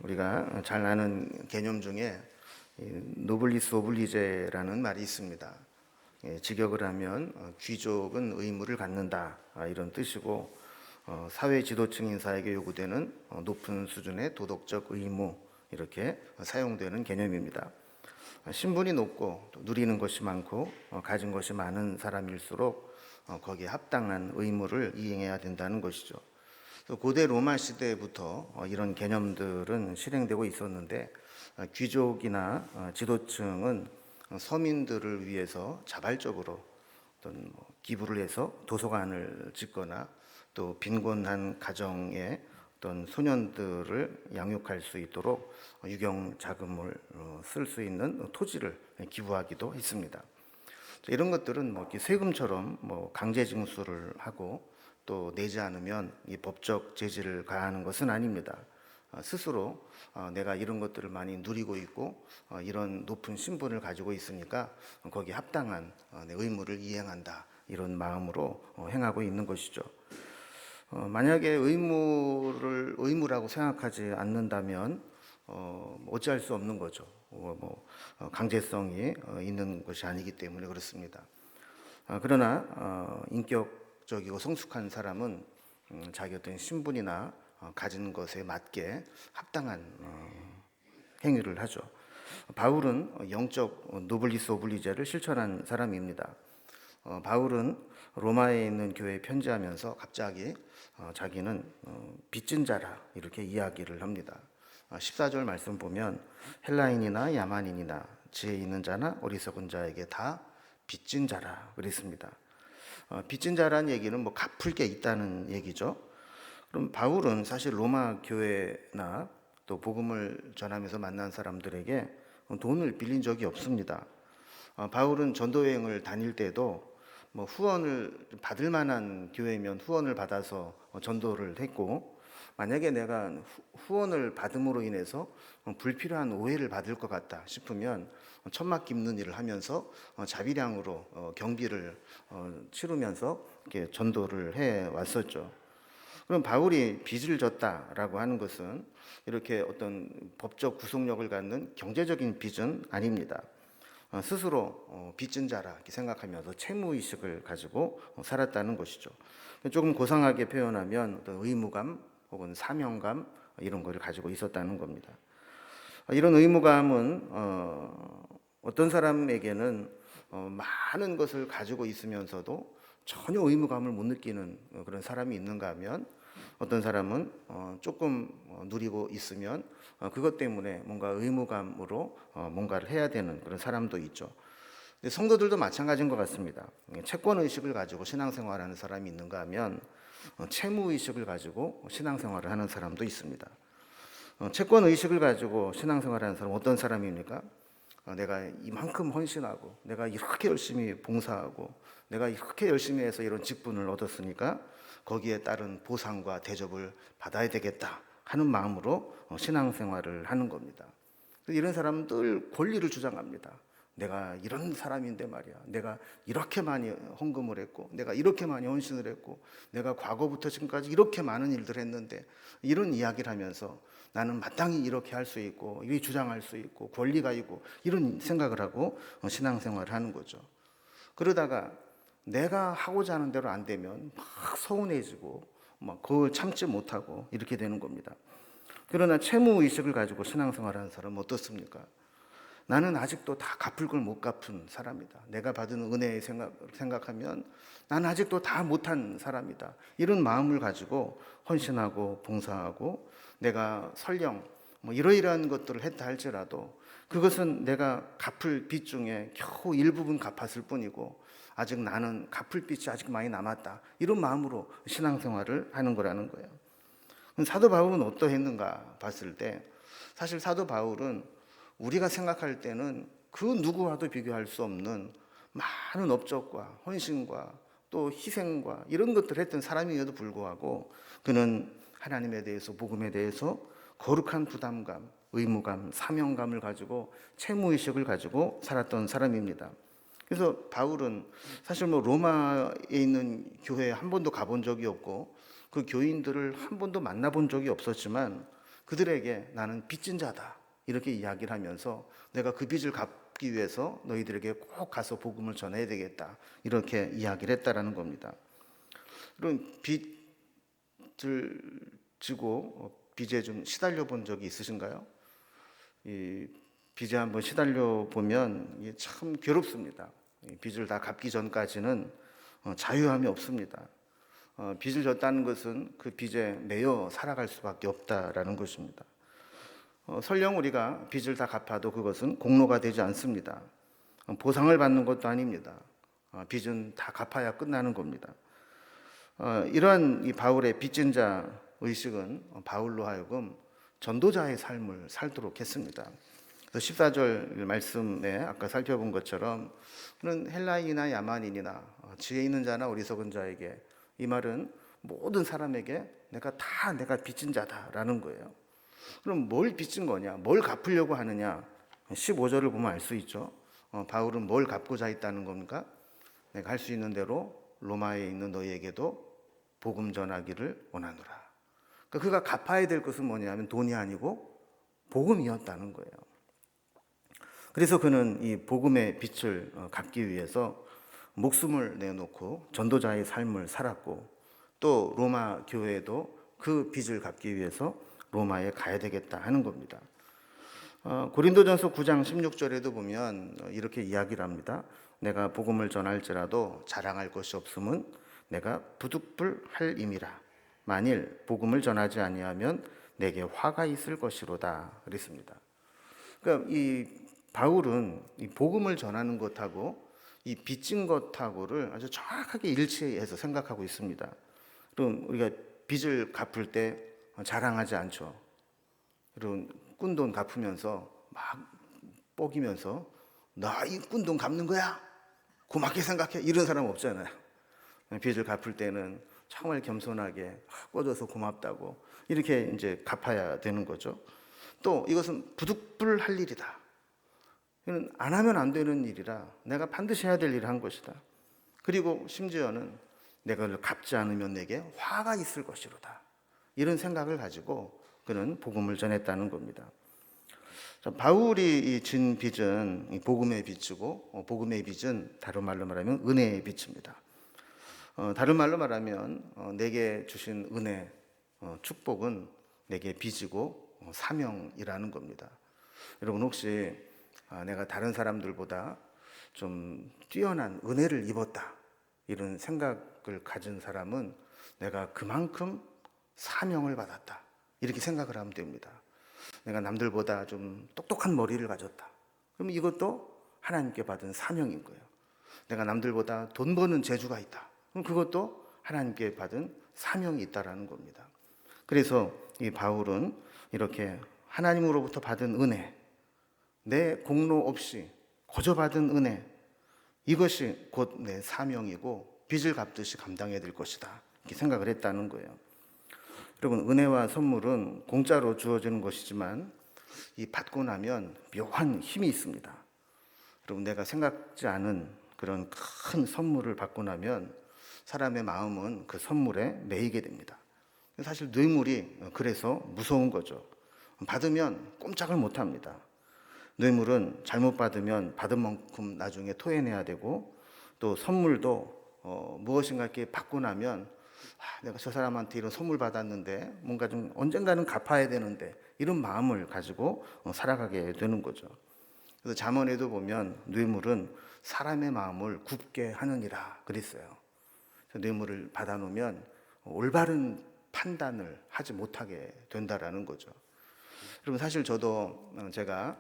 우리가 잘 아는 개념 중에 노블리스 오블리제라는 말이 있습니다. 직역을 하면 귀족은 의무를 갖는다, 이런 뜻이고, 사회 지도층 인사에게 요구되는 높은 수준의 도덕적 의무, 이렇게 사용되는 개념입니다. 신분이 높고 또 누리는 것이 많고 가진 것이 많은 사람일수록 거기에 합당한 의무를 이행해야 된다는 것이죠. 고대 로마 시대부터 이런 개념들은 실행되고 있었는데, 귀족이나 지도층은 서민들을 위해서 자발적으로 어떤 기부를 해서 도서관을 짓거나 또 빈곤한 가정에 어떤 소년들을 양육할 수 있도록 유경 자금을 쓸 수 있는 토지를 기부하기도 했습니다. 이런 것들은 세금처럼 강제 징수를 하고 또 내지 않으면 이 법적 제지를 가하는 것은 아닙니다. 스스로 내가 이런 것들을 많이 누리고 있고 이런 높은 신분을 가지고 있으니까 거기에 합당한 내 의무를 이행한다, 이런 마음으로 행하고 있는 것이죠. 만약에 의무라고 생각하지 않는다면 어찌할 수 없는 거죠. 강제성이 있는 것이 아니기 때문에 그렇습니다. 그러나 인격적이고 성숙한 사람은 자기 어떤 신분이나 가진 것에 맞게 합당한 행위를 하죠. 바울은 영적 노블리스 오블리제를 실천한 사람입니다. 바울은 로마에 있는 교회에 편지하면서 갑자기 자기는 빚진 자라, 이렇게 이야기를 합니다. 14절 말씀 보면 헬라인이나 야만인이나 지혜 있는 자나 어리석은 자에게 다 빚진 자라 그랬습니다. 빚진 자라는 얘기는 갚을 게 있다는 얘기죠. 그럼 바울은 사실 로마 교회나 또 복음을 전하면서 만난 사람들에게 돈을 빌린 적이 없습니다. 바울은 전도 여행을 다닐 때도 후원을 받을 만한 교회면 후원을 받아서 전도를 했고, 만약에 내가 후원을 받음으로 인해서 불필요한 오해를 받을 것 같다 싶으면 천막 깁는 일을 하면서 자비량으로 경비를 치르면서 이렇게 전도를 해 왔었죠. 그럼 바울이 빚을 졌다라고 하는 것은 이렇게 어떤 법적 구속력을 갖는 경제적인 빚은 아닙니다. 스스로 빚진 자라 이렇게 생각하면서 채무의식을 가지고 살았다는 것이죠. 조금 고상하게 표현하면 어떤 의무감 혹은 사명감, 이런 것을 가지고 있었다는 겁니다. 이런 의무감은 어떤 사람에게는 많은 것을 가지고 있으면서도 전혀 의무감을 못 느끼는 그런 사람이 있는가 하면, 어떤 사람은 조금 누리고 있으면 그것 때문에 뭔가 의무감으로 뭔가를 해야 되는 그런 사람도 있죠. 성도들도 마찬가지인 것 같습니다. 채권의식을 가지고 신앙생활하는 사람이 있는가 하면 채무의식을 가지고 신앙생활을 하는 사람도 있습니다. 채권의식을 가지고 신앙생활하는 사람은 어떤 사람입니까? 내가 이만큼 헌신하고 내가 이렇게 열심히 봉사하고 내가 이렇게 열심히 해서 이런 직분을 얻었으니까 거기에 따른 보상과 대접을 받아야 되겠다 하는 마음으로 신앙생활을 하는 겁니다. 이런 사람은 늘 권리를 주장합니다. 내가 이런 사람인데 말이야, 내가 이렇게 많이 헌금을 했고 내가 이렇게 많이 헌신을 했고 내가 과거부터 지금까지 이렇게 많은 일들을 했는데, 이런 이야기를 하면서 나는 마땅히 이렇게 할 수 있고 이렇게 주장할 수 있고 권리가 있고 이런 생각을 하고 신앙생활을 하는 거죠. 그러다가 내가 하고자 하는 대로 안 되면 막 서운해지고 막 그걸 참지 못하고 이렇게 되는 겁니다. 그러나 채무의식을 가지고 신앙생활하는 사람은 어떻습니까? 나는 아직도 다 갚을 걸 못 갚은 사람이다. 내가 받은 은혜의 생각하면 나는 아직도 다 못한 사람이다. 이런 마음을 가지고 헌신하고 봉사하고 내가 설령 이러이러한 것들을 했다 할지라도 그것은 내가 갚을 빚 중에 겨우 일부분 갚았을 뿐이고 아직 나는 갚을 빚이 아직 많이 남았다. 이런 마음으로 신앙생활을 하는 거라는 거예요. 사도 바울은 어떠했는가 봤을 때, 사실 사도 바울은 우리가 생각할 때는 그 누구와도 비교할 수 없는 많은 업적과 헌신과 또 희생과 이런 것들을 했던 사람임에도 불구하고 그는 하나님에 대해서, 복음에 대해서 거룩한 부담감, 의무감, 사명감을 가지고 채무의식을 가지고 살았던 사람입니다. 그래서 바울은 사실 로마에 있는 교회에 한 번도 가본 적이 없고 그 교인들을 한 번도 만나본 적이 없었지만 그들에게 나는 빚진 자다 이렇게 이야기를 하면서 내가 그 빚을 갚기 위해서 너희들에게 꼭 가서 복음을 전해야 되겠다 이렇게 이야기를 했다라는 겁니다. 그럼 빚을 지고 빚에 좀 시달려 본 적이 있으신가요? 이 빚에 한번 시달려 보면 이게 참 괴롭습니다. 빚을 다 갚기 전까지는 자유함이 없습니다. 빚을 졌다는 것은 그 빚에 매여 살아갈 수밖에 없다라는 것입니다. 설령 우리가 빚을 다 갚아도 그것은 공로가 되지 않습니다. 보상을 받는 것도 아닙니다. 빚은 다 갚아야 끝나는 겁니다. 이러한 이 바울의 빚진 자 의식은 바울로 하여금 전도자의 삶을 살도록 했습니다. 그래서 14절 말씀에 아까 살펴본 것처럼 그는 헬라인이나 야만인이나 지혜 있는 자나 어리석은 자에게, 이 말은 모든 사람에게 내가 빚진 자다라는 거예요. 그럼 뭘 빚진 거냐? 뭘 갚으려고 하느냐? 15절을 보면 알 수 있죠. 바울은 뭘 갚고자 했다는 겁니까? 내가 할 수 있는 대로 로마에 있는 너희에게도 복음 전하기를 원하노라. 그러니까 그가 갚아야 될 것은 뭐냐면 돈이 아니고 복음이었다는 거예요. 그래서 그는 이 복음의 빛을 갚기 위해서 목숨을 내놓고 전도자의 삶을 살았고, 또 로마 교회도 그 빚을 갚기 위해서 로마에 가야 되겠다 하는 겁니다. 고린도전서 9장 16절에도 보면 이렇게 이야기를 합니다. 내가 복음을 전할지라도 자랑할 것이 없음은 내가 부득불할 임이라. 만일 복음을 전하지 아니하면 내게 화가 있을 것이로다 그랬습니다. 그러니까 이 바울은 이 복음을 전하는 것하고 이 빚진 것하고를 아주 정확하게 일치해서 생각하고 있습니다. 그럼 우리가 빚을 갚을 때 자랑하지 않죠. 여러분, 꾼돈 갚으면서 막 뽀기면서 나 이 꾼돈 갚는 거야? 고맙게 생각해. 이런 사람 없잖아요. 빚을 갚을 때는 정말 겸손하게 꿔줘서 고맙다고 이렇게 이제 갚아야 되는 거죠. 또 이것은 부득불할 일이다. 이건 안 하면 안 되는 일이라 내가 반드시 해야 될 일을 한 것이다. 그리고 심지어는 내가 그걸 갚지 않으면 내게 화가 있을 것이로다. 이런 생각을 가지고 그는 복음을 전했다는 겁니다. 바울이 진 빚은 복음의 빚이고, 복음의 빚은 다른 말로 말하면 은혜의 빚입니다. 다른 말로 말하면 내게 주신 은혜, 축복은 내게 빚이고 사명이라는 겁니다. 여러분, 혹시 내가 다른 사람들보다 좀 뛰어난 은혜를 입었다 이런 생각을 가진 사람은 내가 그만큼 사명을 받았다 이렇게 생각을 하면 됩니다. 내가 남들보다 좀 똑똑한 머리를 가졌다. 그럼 이것도 하나님께 받은 사명인 거예요. 내가 남들보다 돈 버는 재주가 있다. 그럼 그것도 하나님께 받은 사명이 있다라는 겁니다. 그래서 이 바울은 이렇게 하나님으로부터 받은 은혜, 내 공로 없이 거저 받은 은혜, 이것이 곧 내 사명이고 빚을 갚듯이 감당해야 될 것이다 이렇게 생각을 했다는 거예요. 여러분, 은혜와 선물은 공짜로 주어지는 것이지만 이 받고 나면 묘한 힘이 있습니다. 여러분, 내가 생각지 않은 그런 큰 선물을 받고 나면 사람의 마음은 그 선물에 매이게 됩니다. 사실 뇌물이 그래서 무서운 거죠. 받으면 꼼짝을 못합니다. 뇌물은 잘못 받으면 받은 만큼 나중에 토해내야 되고, 또 선물도 무엇인가 이렇게 받고 나면 내가 저 사람한테 이런 선물 받았는데 뭔가 좀 언젠가는 갚아야 되는데 이런 마음을 가지고 살아가게 되는 거죠. 그래서 잠언에도 보면 뇌물은 사람의 마음을 굽게 하느니라 그랬어요. 뇌물을 받아놓으면 올바른 판단을 하지 못하게 된다라는 거죠. 여러분, 사실 저도 제가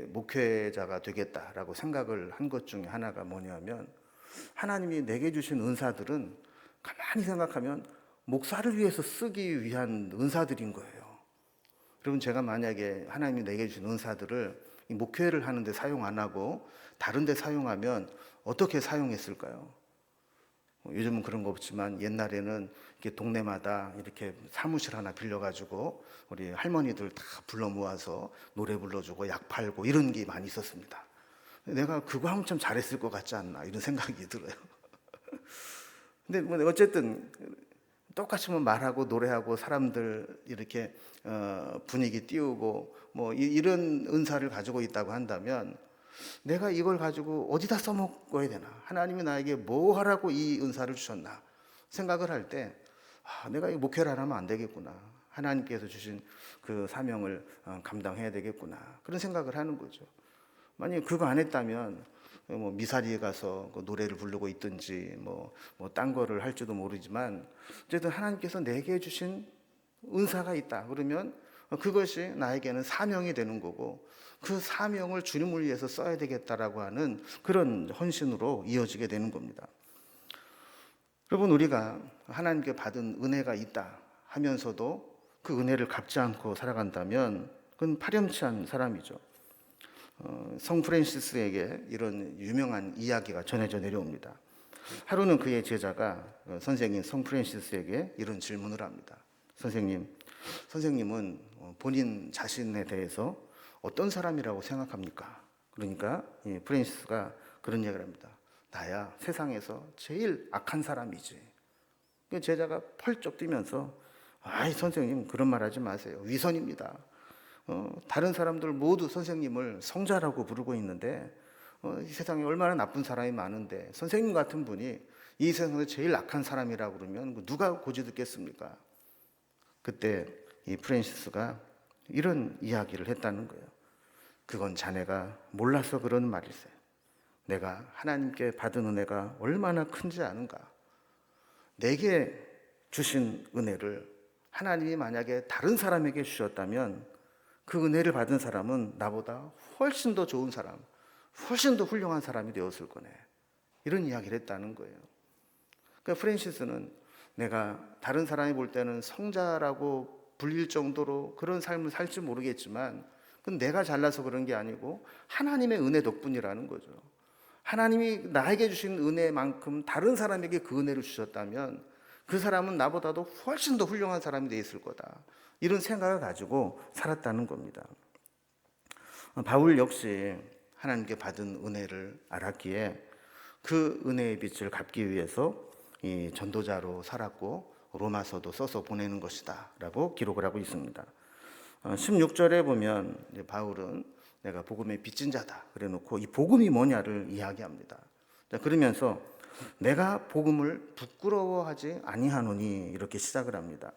목회자가 되겠다라고 생각을 한 것 중에 하나가 뭐냐면, 하나님이 내게 주신 은사들은 가만히 생각하면 목사를 위해서 쓰기 위한 은사들인 거예요. 여러분, 제가 만약에 하나님이 내게 주신 은사들을 목회를 하는데 사용 안 하고 다른 데 사용하면 어떻게 사용했을까요? 요즘은 그런 거 없지만 옛날에는 이렇게 동네마다 이렇게 사무실 하나 빌려가지고 우리 할머니들 다 불러 모아서 노래 불러주고 약 팔고 이런 게 많이 있었습니다. 내가 그거 하면 참 잘했을 것 같지 않나 이런 생각이 들어요. 근데 뭐 어쨌든 똑같이 뭐 말하고 노래하고 사람들 이렇게 분위기 띄우고 뭐 이런 은사를 가지고 있다고 한다면 내가 이걸 가지고 어디다 써먹어야 되나? 하나님이 나에게 뭐 하라고 이 은사를 주셨나? 생각을 할 때 내가 이 목회를 안 하면 안 되겠구나. 하나님께서 주신 그 사명을 감당해야 되겠구나. 그런 생각을 하는 거죠. 만약에 그거 안 했다면 뭐 미사리에 가서 그 노래를 부르고 있든지 뭐 딴 거를 할지도 모르지만 어쨌든 하나님께서 내게 주신 은사가 있다. 그러면 그것이 나에게는 사명이 되는 거고 그 사명을 주님을 위해서 써야 되겠다라고 하는 그런 헌신으로 이어지게 되는 겁니다. 여러분, 우리가 하나님께 받은 은혜가 있다 하면서도 그 은혜를 갚지 않고 살아간다면 그건 파렴치한 사람이죠. 성 프란시스에게 이런 유명한 이야기가 전해져 내려옵니다. 하루는 그의 제자가 선생님 성 프란시스에게 이런 질문을 합니다. 선생님은 본인 자신에 대해서 어떤 사람이라고 생각합니까? 그러니까 프란시스가 그런 얘기를 합니다. 나야 세상에서 제일 악한 사람이지. 제자가 펄쩍 뛰면서 아이 선생님 그런 말 하지 마세요. 위선입니다. 다른 사람들 모두 선생님을 성자라고 부르고 있는데 이 세상에 얼마나 나쁜 사람이 많은데 선생님 같은 분이 이 세상에서 제일 악한 사람이라고 그러면 누가 고지 듣겠습니까? 그때 이 프란시스가 이런 이야기를 했다는 거예요. 그건 자네가 몰라서 그러는 말일세. 내가 하나님께 받은 은혜가 얼마나 큰지 아는가? 내게 주신 은혜를 하나님이 만약에 다른 사람에게 주셨다면 그 은혜를 받은 사람은 나보다 훨씬 더 좋은 사람, 훨씬 더 훌륭한 사람이 되었을 거네. 이런 이야기를 했다는 거예요. 그러니까 프란시스는 내가 다른 사람이 볼 때는 성자라고 불릴 정도로 그런 삶을 살지 모르겠지만 그건 내가 잘나서 그런 게 아니고 하나님의 은혜 덕분이라는 거죠. 하나님이 나에게 주신 은혜만큼 다른 사람에게 그 은혜를 주셨다면 그 사람은 나보다도 훨씬 더 훌륭한 사람이 되어 있을 거다. 이런 생각을 가지고 살았다는 겁니다. 바울 역시 하나님께 받은 은혜를 알았기에 그 은혜의 빛을 갚기 위해서 이 전도자로 살았고 로마서도 써서 보내는 것이다 라고 기록을 하고 있습니다. 16절에 보면 바울은 내가 복음의 빚진 자다 그래 놓고 이 복음이 뭐냐를 이야기합니다. 그러면서 내가 복음을 부끄러워하지 아니하노니 이렇게 시작을 합니다.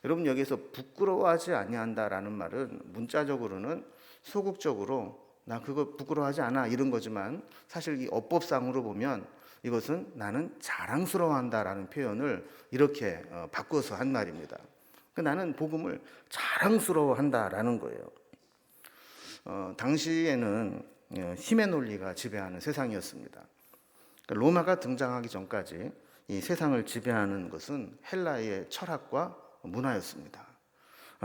여러분, 여기서 부끄러워하지 아니한다라는 말은 문자적으로는 소극적으로 나 그거 부끄러워하지 않아 이런 거지만 사실 이 어법상으로 보면 이것은 나는 자랑스러워한다라는 표현을 이렇게 바꿔서 한 말입니다. 나는 복음을 자랑스러워한다라는 거예요. 당시에는 힘의 논리가 지배하는 세상이었습니다. 로마가 등장하기 전까지 이 세상을 지배하는 것은 헬라의 철학과 문화였습니다.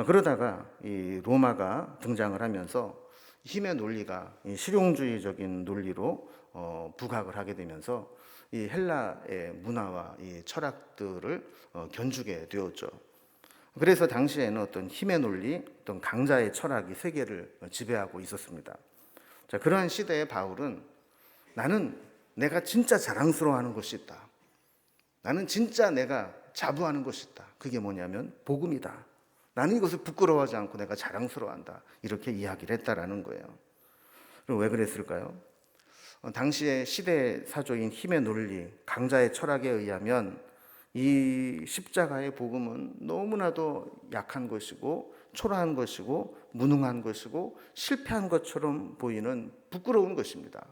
그러다가 이 로마가 등장을 하면서 힘의 논리가 실용주의적인 논리로 부각을 하게 되면서 이 헬라의 문화와 이 철학들을 견주게 되었죠. 그래서 당시에는 어떤 힘의 논리, 어떤 강자의 철학이 세계를 지배하고 있었습니다. 자, 그러한 시대의 바울은 나는 내가 진짜 자랑스러워하는 것이 있다. 나는 진짜 내가 자부하는 것이 있다. 그게 뭐냐면 복음이다. 나는 이것을 부끄러워하지 않고 내가 자랑스러워한다. 이렇게 이야기를 했다라는 거예요. 그럼 왜 그랬을까요? 당시의 시대 사조인 힘의 논리, 강자의 철학에 의하면 이 십자가의 복음은 너무나도 약한 것이고 초라한 것이고 무능한 것이고 실패한 것처럼 보이는 부끄러운 것입니다.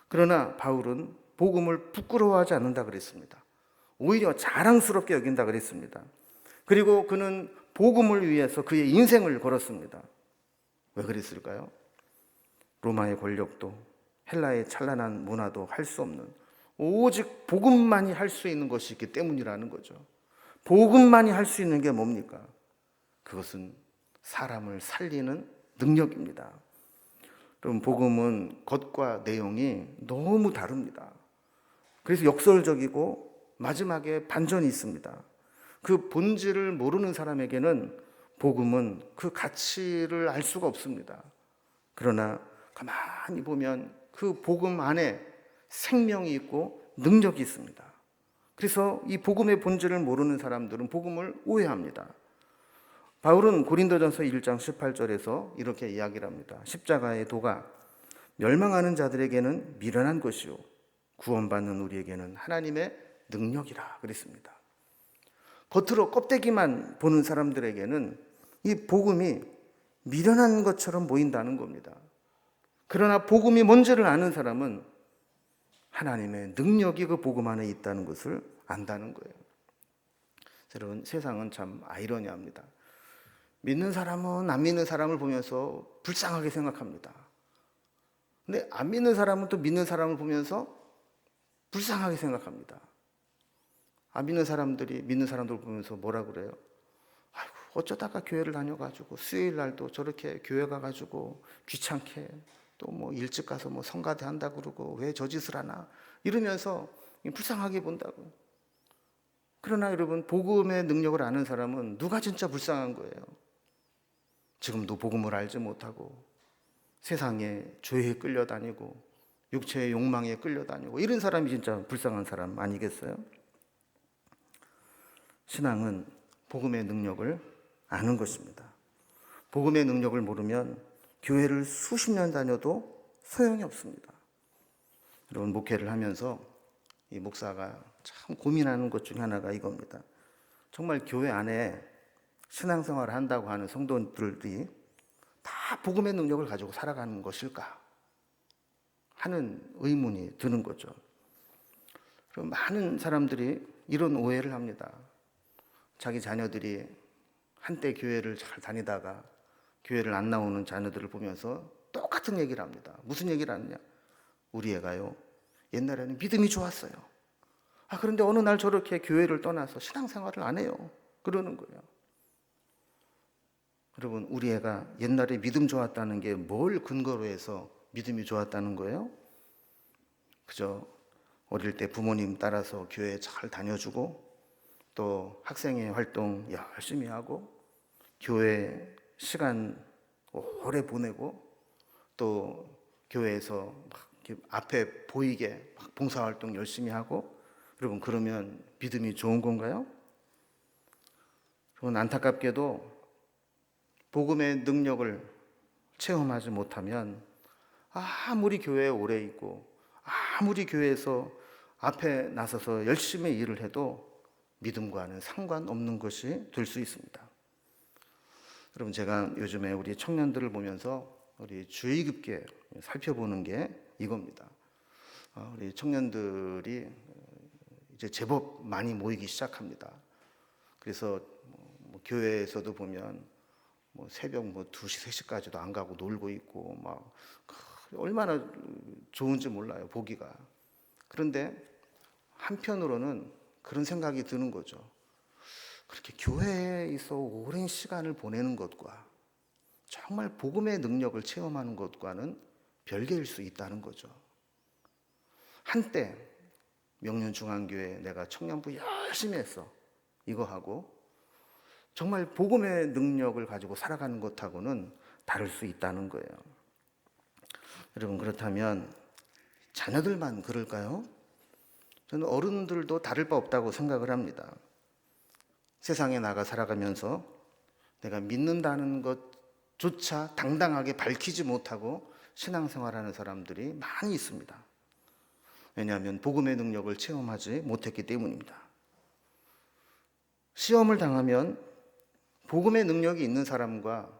그러나 바울은 복음을 부끄러워하지 않는다 그랬습니다. 오히려 자랑스럽게 여긴다 그랬습니다. 그리고 그는 복음을 위해서 그의 인생을 걸었습니다. 왜 그랬을까요? 로마의 권력도 헬라의 찬란한 문화도 할 수 없는 오직 복음만이 할 수 있는 것이 있기 때문이라는 거죠. 복음만이 할 수 있는 게 뭡니까? 그것은 사람을 살리는 능력입니다. 그럼 복음은 것과 내용이 너무 다릅니다. 그래서 역설적이고 마지막에 반전이 있습니다. 그 본질을 모르는 사람에게는 복음은 그 가치를 알 수가 없습니다. 그러나 가만히 보면 그 복음 안에 생명이 있고 능력이 있습니다. 그래서 이 복음의 본질을 모르는 사람들은 복음을 오해합니다. 바울은 고린도전서 1장 18절에서 이렇게 이야기를 합니다. 십자가의 도가 멸망하는 자들에게는 미련한 것이요 구원받는 우리에게는 하나님의 능력이라 그랬습니다. 겉으로 껍데기만 보는 사람들에게는 이 복음이 미련한 것처럼 보인다는 겁니다. 그러나 복음이 뭔지를 아는 사람은 하나님의 능력이 그 복음 안에 있다는 것을 안다는 거예요. 여러분, 세상은 참 아이러니합니다. 믿는 사람은 안 믿는 사람을 보면서 불쌍하게 생각합니다. 근데 안 믿는 사람은 또 믿는 사람을 보면서 불쌍하게 생각합니다. 안 믿는 사람들이 믿는 사람들 보면서 뭐라 그래요? 아이고, 어쩌다가 교회를 다녀가지고 수요일 날도 저렇게 교회 가가지고 귀찮게 또 뭐 일찍 가서 뭐 성가대 한다 그러고 왜 저 짓을 하나 이러면서 불쌍하게 본다고. 그러나 여러분, 복음의 능력을 아는 사람은 누가 진짜 불쌍한 거예요? 지금도 복음을 알지 못하고 세상의 죄에 끌려다니고 육체의 욕망에 끌려다니고 이런 사람이 진짜 불쌍한 사람 아니겠어요? 신앙은 복음의 능력을 아는 것입니다. 복음의 능력을 모르면 교회를 수십 년 다녀도 소용이 없습니다. 여러분, 목회를 하면서 이 목사가 참 고민하는 것 중에 하나가 이겁니다. 정말 교회 안에 신앙생활을 한다고 하는 성도들이 다 복음의 능력을 가지고 살아가는 것일까 하는 의문이 드는 거죠. 그럼 많은 사람들이 이런 오해를 합니다. 자기 자녀들이 한때 교회를 잘 다니다가 교회를 안 나오는 자녀들을 보면서 똑같은 얘기를 합니다. 무슨 얘기를 하느냐? 우리 애가요, 옛날에는 믿음이 좋았어요. 그런데 어느 날 저렇게 교회를 떠나서 신앙생활을 안 해요. 그러는 거예요. 여러분, 우리 애가 옛날에 믿음 좋았다는 게 뭘 근거로 해서 믿음이 좋았다는 거예요? 그저 어릴 때 부모님 따라서 교회 잘 다녀주고 또 학생회 활동 열심히 하고 교회 시간 오래 보내고 또 교회에서 막 앞에 보이게 막 봉사활동 열심히 하고, 여러분, 그러면 믿음이 좋은 건가요? 여러분, 안타깝게도 복음의 능력을 체험하지 못하면 아무리 교회에 오래 있고 아무리 교회에서 앞에 나서서 열심히 일을 해도 믿음과는 상관없는 것이 될 수 있습니다. 여러분, 제가 요즘에 우리 청년들을 보면서 우리 주의 깊게 살펴보는 게 이겁니다. 우리 청년들이 이제 제법 많이 모이기 시작합니다. 그래서 뭐 교회에서도 보면 뭐 새벽 2시, 3시까지도 안 가고 놀고 있고 막 얼마나 좋은지 몰라요, 보기가. 그런데 한편으로는 그런 생각이 드는 거죠. 그렇게 교회에 있어 오랜 시간을 보내는 것과 정말 복음의 능력을 체험하는 것과는 별개일 수 있다는 거죠. 한때 명륜중앙교회 내가 청년부 열심히 했어, 이거 하고 정말 복음의 능력을 가지고 살아가는 것하고는 다를 수 있다는 거예요. 여러분, 그렇다면 자녀들만 그럴까요? 저는 어른들도 다를 바 없다고 생각을 합니다. 세상에 나가 살아가면서 내가 믿는다는 것조차 당당하게 밝히지 못하고 신앙생활하는 사람들이 많이 있습니다. 왜냐하면 복음의 능력을 체험하지 못했기 때문입니다. 시험을 당하면 복음의 능력이 있는 사람과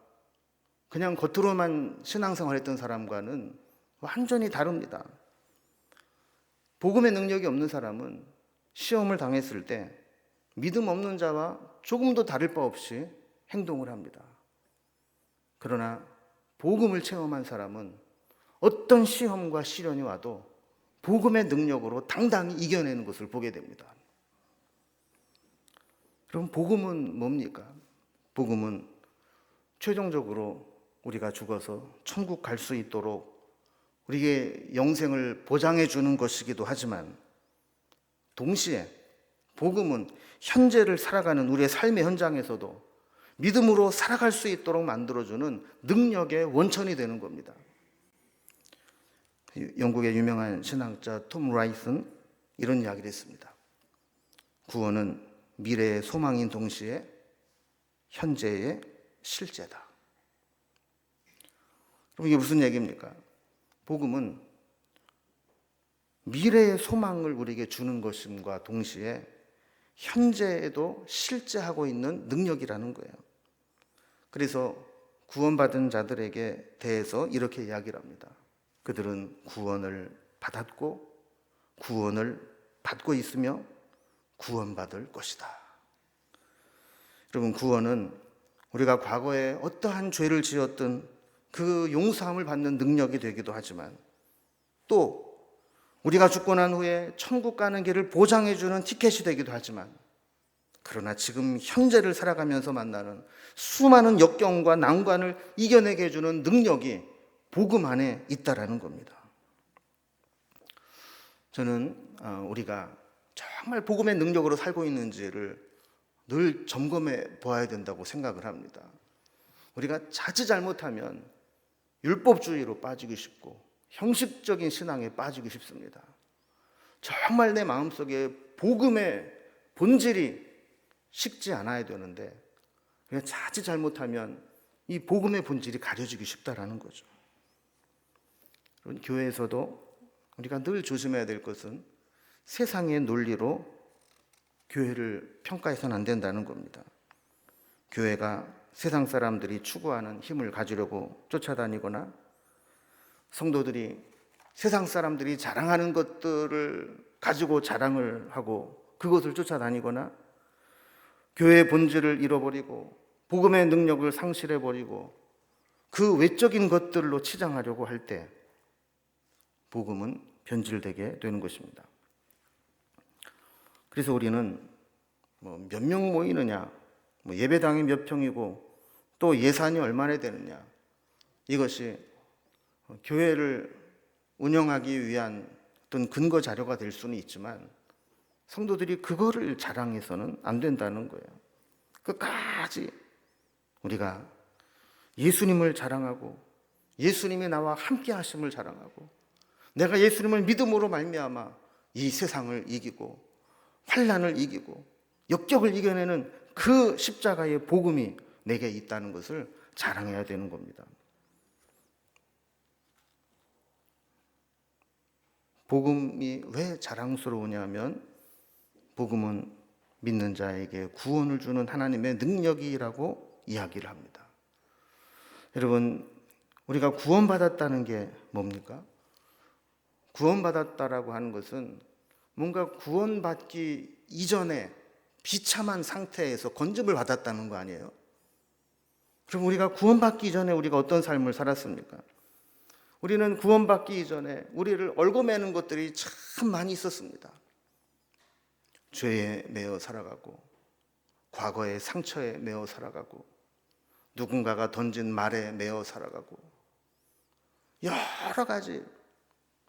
그냥 겉으로만 신앙생활했던 사람과는 완전히 다릅니다. 복음의 능력이 없는 사람은 시험을 당했을 때 믿음 없는 자와 조금도 다를 바 없이 행동을 합니다. 그러나 복음을 체험한 사람은 어떤 시험과 시련이 와도 복음의 능력으로 당당히 이겨내는 것을 보게 됩니다. 그럼 복음은 뭡니까? 복음은 최종적으로 우리가 죽어서 천국 갈 수 있도록 우리에게 영생을 보장해 주는 것이기도 하지만, 동시에 복음은 현재를 살아가는 우리의 삶의 현장에서도 믿음으로 살아갈 수 있도록 만들어주는 능력의 원천이 되는 겁니다. 영국의 유명한 신학자 톰 라이스는 이런 이야기를 했습니다. 구원은 미래의 소망인 동시에 현재의 실제다. 그럼 이게 무슨 얘기입니까? 복음은 미래의 소망을 우리에게 주는 것임과 동시에 현재에도 실제하고 있는 능력이라는 거예요. 그래서 구원받은 자들에게 대해서 이렇게 이야기를 합니다. 그들은 구원을 받았고 구원을 받고 있으며 구원받을 것이다. 여러분, 구원은 우리가 과거에 어떠한 죄를 지었든 그 용서함을 받는 능력이 되기도 하지만, 또 우리가 죽고 난 후에 천국 가는 길을 보장해주는 티켓이 되기도 하지만, 그러나 지금 현재를 살아가면서 만나는 수많은 역경과 난관을 이겨내게 해주는 능력이 복음 안에 있다라는 겁니다. 저는 우리가 정말 복음의 능력으로 살고 있는지를 늘 점검해 보아야 된다고 생각을 합니다. 우리가 자칫 잘못하면 율법주의로 빠지기 쉽고 형식적인 신앙에 빠지기 쉽습니다. 정말 내 마음속에 복음의 본질이 식지 않아야 되는데, 그냥 자칫 잘못하면 이 복음의 본질이 가려지기 쉽다라는 거죠. 교회에서도 우리가 늘 조심해야 될 것은 세상의 논리로 교회를 평가해서는 안 된다는 겁니다. 교회가 세상 사람들이 추구하는 힘을 가지려고 쫓아다니거나, 성도들이 세상 사람들이 자랑하는 것들을 가지고 자랑을 하고 그것을 쫓아다니거나, 교회의 본질을 잃어버리고 복음의 능력을 상실해버리고 그 외적인 것들로 치장하려고 할 때 복음은 변질되게 되는 것입니다. 그래서 우리는 몇 명 모이느냐, 예배당이 몇 평이고 또 예산이 얼마나 되느냐, 이것이 교회를 운영하기 위한 어떤 근거 자료가 될 수는 있지만 성도들이 그거를 자랑해서는 안 된다는 거예요. 끝까지 우리가 예수님을 자랑하고 예수님이 나와 함께 하심을 자랑하고 내가 예수님을 믿음으로 말미암아 이 세상을 이기고 환난을 이기고 역경을 이겨내는 그 십자가의 복음이 내게 있다는 것을 자랑해야 되는 겁니다. 복음이 왜 자랑스러우냐면, 복음은 믿는 자에게 구원을 주는 하나님의 능력이라고 이야기를 합니다. 여러분, 우리가 구원받았다는 게 뭡니까? 구원받았다라고 하는 것은 뭔가 구원받기 이전에 비참한 상태에서 건짐을 받았다는 거 아니에요? 그럼 우리가 구원받기 전에 우리가 어떤 삶을 살았습니까? 우리는 구원받기 이전에 우리를 얽어매는 것들이 참 많이 있었습니다. 죄에 매여 살아가고, 과거의 상처에 매여 살아가고, 누군가가 던진 말에 매여 살아가고, 여러 가지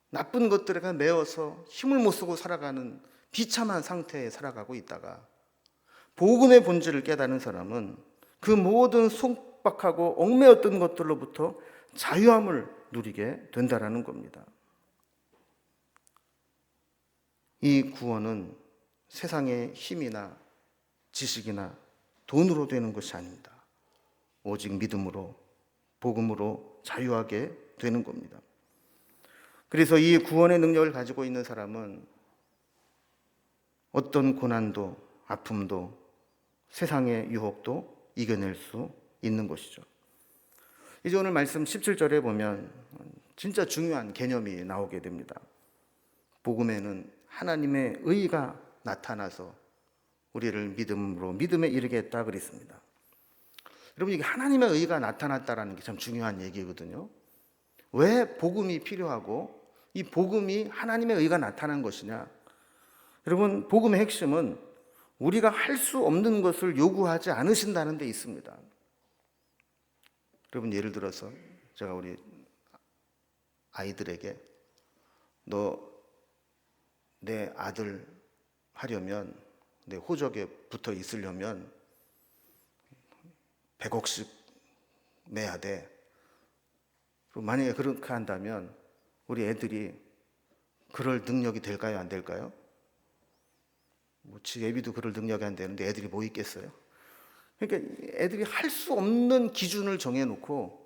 나쁜 것들에 매여서 힘을 못 쓰고 살아가는 비참한 상태에 살아가고 있다가, 복음의 본질을 깨닫는 사람은 그 모든 속박하고 얽매였던 것들로부터 자유함을 누리게 된다라는 겁니다. 이 구원은 세상의 힘이나 지식이나 돈으로 되는 것이 아닙니다. 오직 믿음으로, 복음으로 자유하게 되는 겁니다. 그래서 이 구원의 능력을 가지고 있는 사람은 어떤 고난도, 아픔도, 세상의 유혹도 이겨낼 수 있는 것이죠. 이제 오늘 말씀 17절에 보면 진짜 중요한 개념이 나오게 됩니다. 복음에는 하나님의 의가 나타나서 우리를 믿음으로 믿음에 이르게 했다 그랬습니다. 여러분, 이게 하나님의 의가 나타났다라는 게 참 중요한 얘기거든요. 왜 복음이 필요하고 이 복음이 하나님의 의가 나타난 것이냐? 여러분, 복음의 핵심은 우리가 할 수 없는 것을 요구하지 않으신다는 데 있습니다. 여러분, 예를 들어서 제가 우리 아이들에게 너 내 아들 하려면, 내 호적에 붙어 있으려면 100억씩 내야 돼. 만약에 그렇게 한다면 우리 애들이 그럴 능력이 될까요? 안 될까요? 뭐 지혜비도 그럴 능력이 안 되는데 애들이 뭐 있겠어요? 그러니까 애들이 할 수 없는 기준을 정해놓고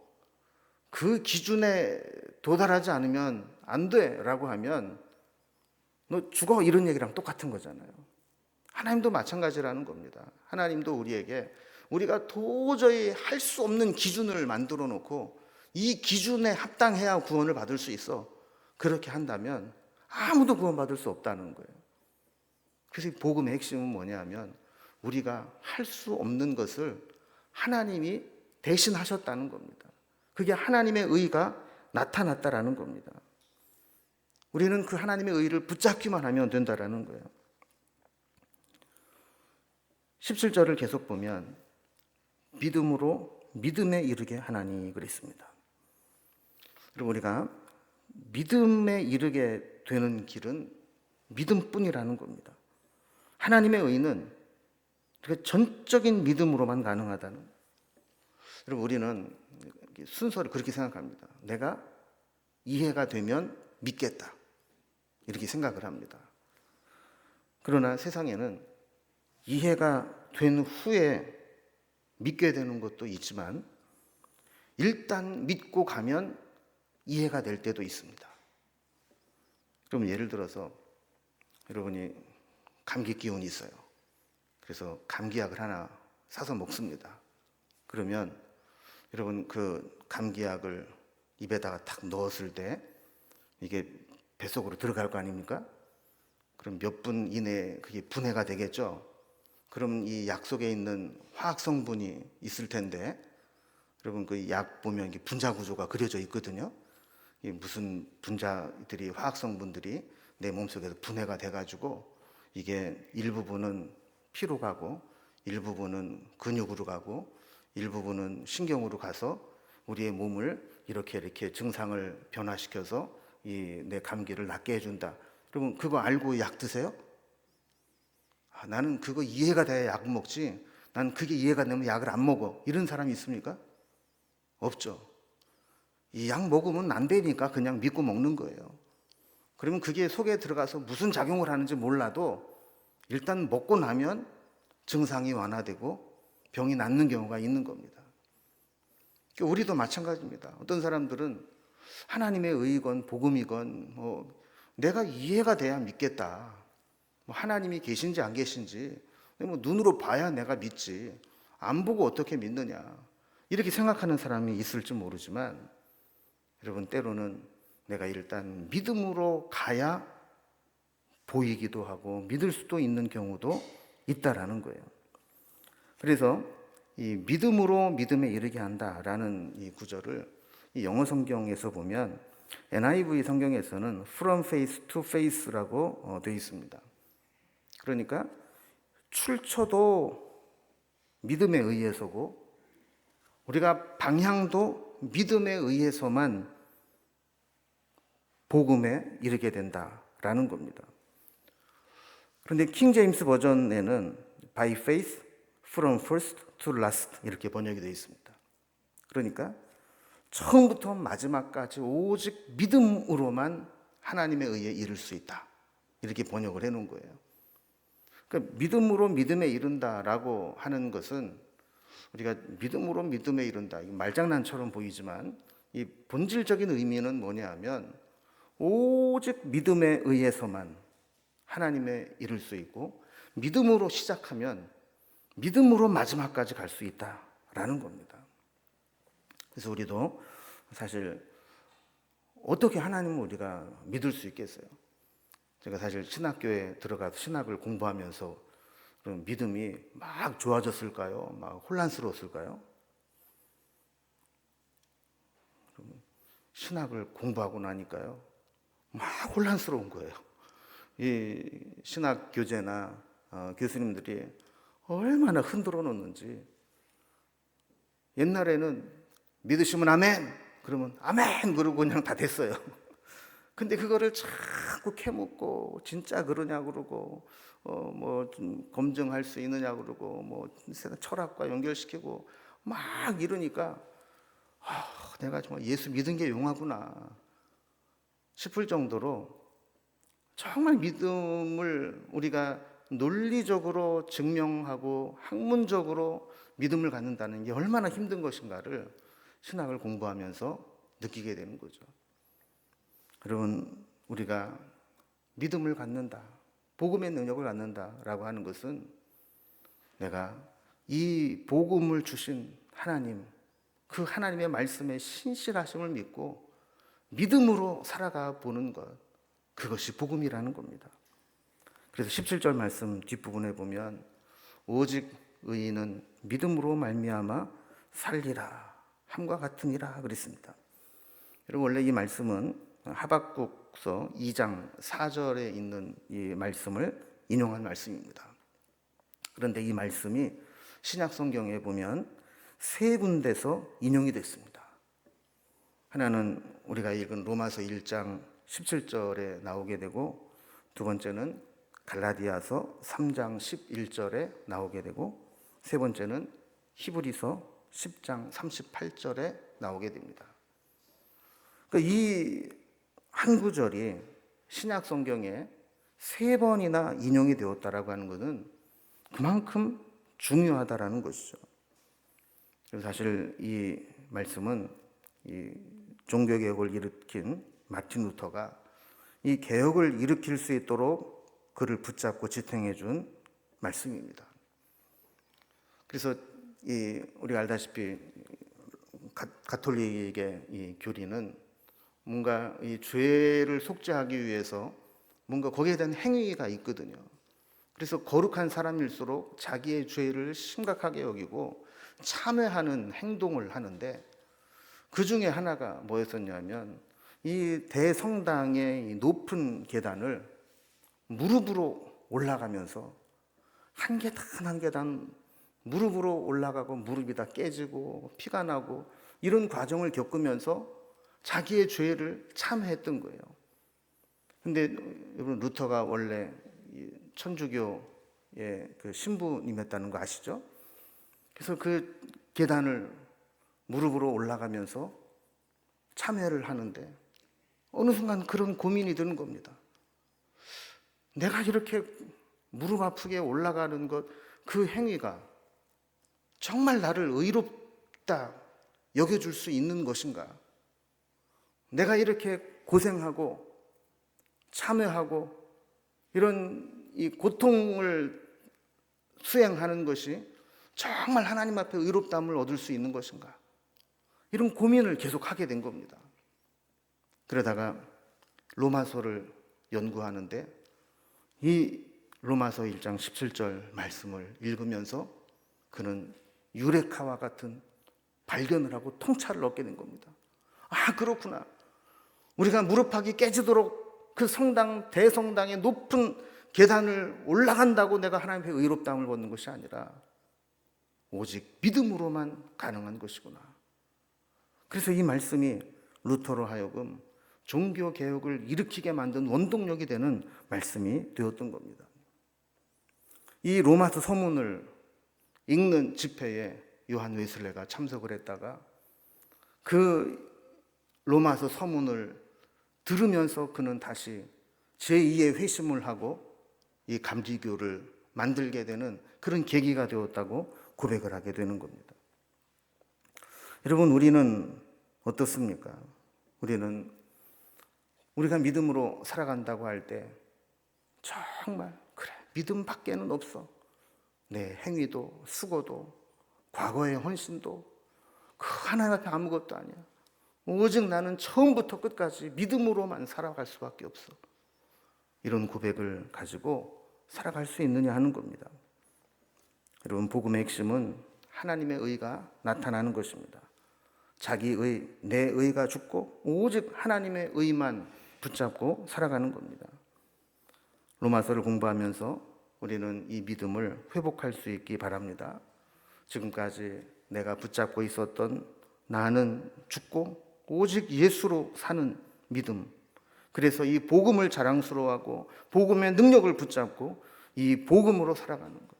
그 기준에 도달하지 않으면 안 돼라고 하면 너 죽어, 이런 얘기랑 똑같은 거잖아요. 하나님도 마찬가지라는 겁니다. 하나님도 우리에게 우리가 도저히 할 수 없는 기준을 만들어 놓고 이 기준에 합당해야 구원을 받을 수 있어. 그렇게 한다면 아무도 구원받을 수 없다는 거예요. 그래서 이 복음의 핵심은 뭐냐 하면 우리가 할 수 없는 것을 하나님이 대신 하셨다는 겁니다. 그게 하나님의 의가 나타났다라는 겁니다. 우리는 그 하나님의 의를 붙잡기만 하면 된다라는 거예요. 17절을 계속 보면 믿음으로 믿음에 이르게 하나니 그랬습니다. 그리고 우리가 믿음에 이르게 되는 길은 믿음뿐이라는 겁니다. 하나님의 의는 전적인 믿음으로만 가능하다는. 여러분, 우리는 순서를 그렇게 생각합니다. 내가 이해가 되면 믿겠다, 이렇게 생각을 합니다. 그러나 세상에는 이해가 된 후에 믿게 되는 것도 있지만 일단 믿고 가면 이해가 될 때도 있습니다. 그럼 예를 들어서 여러분이 감기 기운이 있어요. 그래서 감기약을 하나 사서 먹습니다. 그러면 여러분 그 감기약을 입에다가 탁 넣었을 때 이게 뱃속으로 들어갈 거 아닙니까? 그럼 몇 분 이내에 그게 분해가 되겠죠. 그럼 이 약 속에 있는 화학 성분이 있을 텐데, 여러분 그 약 보면 이게 분자 구조가 그려져 있거든요. 이 무슨 분자들이, 화학 성분들이 내 몸속에서 분해가 돼가지고 이게 일부분은 피로 가고 일부분은 근육으로 가고 일부분은 신경으로 가서 우리의 몸을 이렇게 증상을 변화시켜서 이 내 감기를 낫게 해준다. 그러면 그거 알고 약 드세요? 나는 그거 이해가 돼야 약 먹지, 난 그게 이해가 되면 약을 안 먹어, 이런 사람이 있습니까? 없죠. 이 약 먹으면 안 되니까 그냥 믿고 먹는 거예요. 그러면 그게 속에 들어가서 무슨 작용을 하는지 몰라도 일단 먹고 나면 증상이 완화되고 병이 낫는 경우가 있는 겁니다. 우리도 마찬가지입니다. 어떤 사람들은 하나님의 의건 복음이건 내가 이해가 돼야 믿겠다, 하나님이 계신지 안 계신지 눈으로 봐야 내가 믿지, 안 보고 어떻게 믿느냐, 이렇게 생각하는 사람이 있을지 모르지만 여러분, 때로는 내가 일단 믿음으로 가야 보이기도 하고 믿을 수도 있는 경우도 있다라는 거예요. 그래서 이 믿음으로 믿음에 이르게 한다라는 이 구절을 이 영어 성경에서 보면 NIV 성경에서는 from faith to faith라고 되어 있습니다. 그러니까 출처도 믿음에 의해서고 우리가 방향도 믿음에 의해서만 복음에 이르게 된다라는 겁니다. 그런데 킹 제임스 버전에는 by faith from first to last 이렇게 번역이 되어 있습니다. 그러니까 처음부터 마지막까지 오직 믿음으로만 하나님에 의해 이룰 수 있다, 이렇게 번역을 해놓은 거예요. 그러니까 믿음으로 믿음에 이른다라고 하는 것은 우리가 믿음으로 믿음에 이른다, 말장난처럼 보이지만 이 본질적인 의미는 뭐냐 하면 오직 믿음에 의해서만 하나님에 이를 수 있고 믿음으로 시작하면 믿음으로 마지막까지 갈 수 있다라는 겁니다. 그래서 우리도 사실 어떻게 하나님을 우리가 믿을 수 있겠어요? 제가 사실 신학교에 들어가서 신학을 공부하면서 그럼 믿음이 막 좋아졌을까요? 막 혼란스러웠을까요? 신학을 공부하고 나니까요, 막 혼란스러운 거예요. 이 신학 교재나 교수님들이 얼마나 흔들어 놓는지. 옛날에는 믿으시면 아멘, 그러면 아멘 그러고 그냥 다 됐어요. 근데 그거를 자꾸 캐묻고 진짜 그러냐 그러고 좀 검증할 수 있느냐 그러고 철학과 연결시키고 막 이러니까 내가 정말 예수 믿은 게 용하구나 싶을 정도로 정말 믿음을 우리가 논리적으로 증명하고 학문적으로 믿음을 갖는다는 게 얼마나 힘든 것인가를 신학을 공부하면서 느끼게 되는 거죠. 여러분, 우리가 믿음을 갖는다, 복음의 능력을 갖는다라고 하는 것은 내가 이 복음을 주신 하나님, 그 하나님의 말씀의 신실하심을 믿고 믿음으로 살아가 보는 것, 그것이 복음이라는 겁니다. 그래서 17절 말씀 뒷부분에 보면 오직 의인은 믿음으로 말미암아 살리라 함과 같으니라 그랬습니다. 여러분, 원래 이 말씀은 하박국서 2장 4절에 있는 이 말씀을 인용한 말씀입니다. 그런데 이 말씀이 신약 성경에 보면 세 군데서 인용이 됐습니다. 하나는 우리가 읽은 로마서 1장 17절에 나오게 되고, 두 번째는 갈라디아서 3장 11절에 나오게 되고, 세 번째는 히브리서 10장 38절에 나오게 됩니다. 그러니까 이 한 구절이 신약 성경에 세 번이나 인용이 되었다라고 하는 것은 그만큼 중요하다라는 것이죠. 그래서 사실 이 말씀은 이 종교개혁을 일으킨 마틴 루터가 이 개혁을 일으킬 수 있도록 그를 붙잡고 지탱해 준 말씀입니다. 그래서 우리가 알다시피 가톨릭의 이 교리는 뭔가 이 죄를 속죄하기 위해서 뭔가 거기에 대한 행위가 있거든요. 그래서 거룩한 사람일수록 자기의 죄를 심각하게 여기고 참회하는 행동을 하는데, 그 중에 하나가 뭐였었냐면 이 대성당의 이 높은 계단을 무릎으로 올라가면서 한 계단 한 계단 무릎으로 올라가고 무릎이 다 깨지고 피가 나고 이런 과정을 겪으면서 자기의 죄를 참회했던 거예요. 근데 여러분, 루터가 원래 천주교의 그 신부님이었다는 거 아시죠? 그래서 그 계단을 무릎으로 올라가면서 참회를 하는데 어느 순간 그런 고민이 드는 겁니다. 내가 이렇게 무릎 아프게 올라가는 것, 그 행위가 정말 나를 의롭다 여겨줄 수 있는 것인가? 내가 이렇게 고생하고 참회하고 이런 이 고통을 수행하는 것이 정말 하나님 앞에 의롭다함을 얻을 수 있는 것인가? 이런 고민을 계속 하게 된 겁니다. 그러다가 로마서를 연구하는데 이 로마서 1장 17절 말씀을 읽으면서 그는 유레카와 같은 발견을 하고 통찰을 얻게 된 겁니다. 아, 그렇구나. 우리가 무릎팍이 깨지도록 그 성당, 대성당의 높은 계단을 올라간다고 내가 하나님의 의롭다함을 얻는 것이 아니라 오직 믿음으로만 가능한 것이구나. 그래서 이 말씀이 루터로 하여금 종교개혁을 일으키게 만든 원동력이 되는 말씀이 되었던 겁니다. 이 로마서 서문을 읽는 집회에 요한 웨슬레가 참석을 했다가 그 로마서 서문을 들으면서 그는 다시 제2의 회심을 하고 이 감리교를 만들게 되는 그런 계기가 되었다고 고백을 하게 되는 겁니다. 여러분, 우리는 어떻습니까? 우리가 믿음으로 살아간다고 할 때 정말 그래, 믿음 밖에는 없어. 내 행위도 수고도 과거의 헌신도 그 하나님 앞에 아무것도 아니야. 오직 나는 처음부터 끝까지 믿음으로만 살아갈 수밖에 없어. 이런 고백을 가지고 살아갈 수 있느냐 하는 겁니다. 여러분, 복음의 핵심은 하나님의 의가 나타나는 것입니다. 자기의, 내 의가 죽고 오직 하나님의 의만 붙잡고 살아가는 겁니다. 로마서를 공부하면서 우리는 이 믿음을 회복할 수 있기 바랍니다. 지금까지 내가 붙잡고 있었던 나는 죽고 오직 예수로 사는 믿음, 그래서 이 복음을 자랑스러워하고 복음의 능력을 붙잡고 이 복음으로 살아가는 것,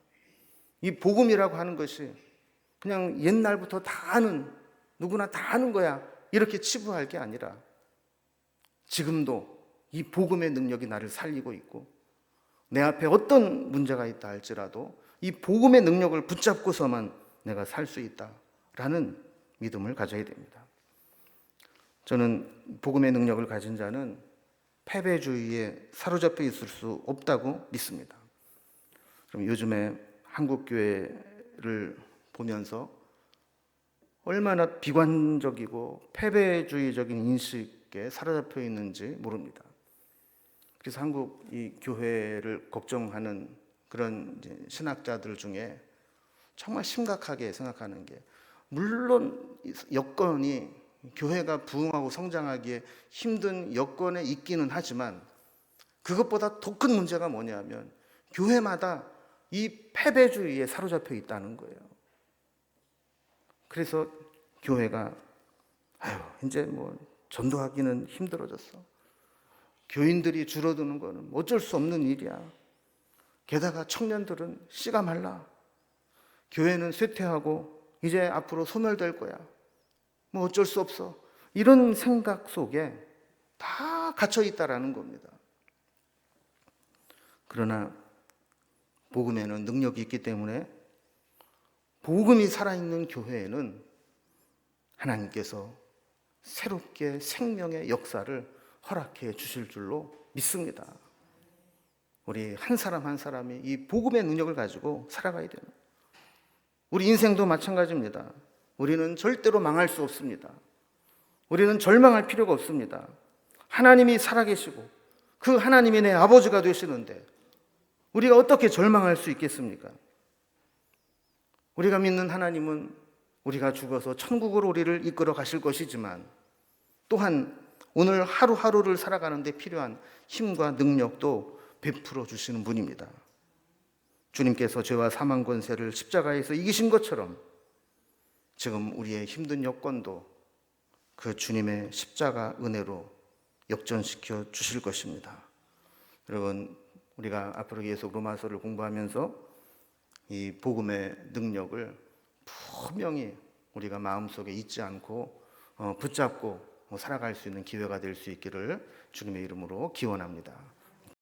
이 복음이라고 하는 것이 그냥 옛날부터 다 아는, 누구나 다 아는 거야 이렇게 치부할 게 아니라 지금도 이 복음의 능력이 나를 살리고 있고 내 앞에 어떤 문제가 있다 할지라도 이 복음의 능력을 붙잡고서만 내가 살 수 있다라는 믿음을 가져야 됩니다. 저는 복음의 능력을 가진 자는 패배주의에 사로잡혀 있을 수 없다고 믿습니다. 그럼 요즘에 한국 교회를 보면서 얼마나 비관적이고 패배주의적인 인식에 사로잡혀 있는지 모릅니다. 그래서 한국 이 교회를 걱정하는 그런 이제 신학자들 중에 정말 심각하게 생각하는 게, 물론 여건이 교회가 부흥하고 성장하기에 힘든 여건에 있기는 하지만 그것보다 더 큰 문제가 뭐냐면 교회마다 이 패배주의에 사로잡혀 있다는 거예요. 그래서 교회가 이제 뭐 전도하기는 힘들어졌어. 교인들이 줄어드는 거는 어쩔 수 없는 일이야. 게다가 청년들은 씨가 말라. 교회는 쇠퇴하고 이제 앞으로 소멸될 거야. 뭐 어쩔 수 없어. 이런 생각 속에 다 갇혀 있다라는 겁니다. 그러나 복음에는 능력이 있기 때문에 복음이 살아있는 교회에는 하나님께서 새롭게 생명의 역사를 허락해 주실 줄로 믿습니다. 우리 한 사람 한 사람이 이 복음의 능력을 가지고 살아가야 돼요. 우리 인생도 마찬가지입니다. 우리는 절대로 망할 수 없습니다. 우리는 절망할 필요가 없습니다. 하나님이 살아계시고 그 하나님이 내 아버지가 되시는데 우리가 어떻게 절망할 수 있겠습니까? 우리가 믿는 하나님은 우리가 죽어서 천국으로 우리를 이끌어 가실 것이지만 또한 오늘 하루하루를 살아가는 데 필요한 힘과 능력도 베풀어 주시는 분입니다. 주님께서 죄와 사망 권세를 십자가에서 이기신 것처럼 지금 우리의 힘든 여건도 그 주님의 십자가 은혜로 역전시켜 주실 것입니다. 여러분, 우리가 앞으로 계속 로마서를 공부하면서 이 복음의 능력을 분명히 우리가 마음속에 잊지 않고 붙잡고 살아갈 수 있는 기회가 될 수 있기를 주님의 이름으로 기원합니다.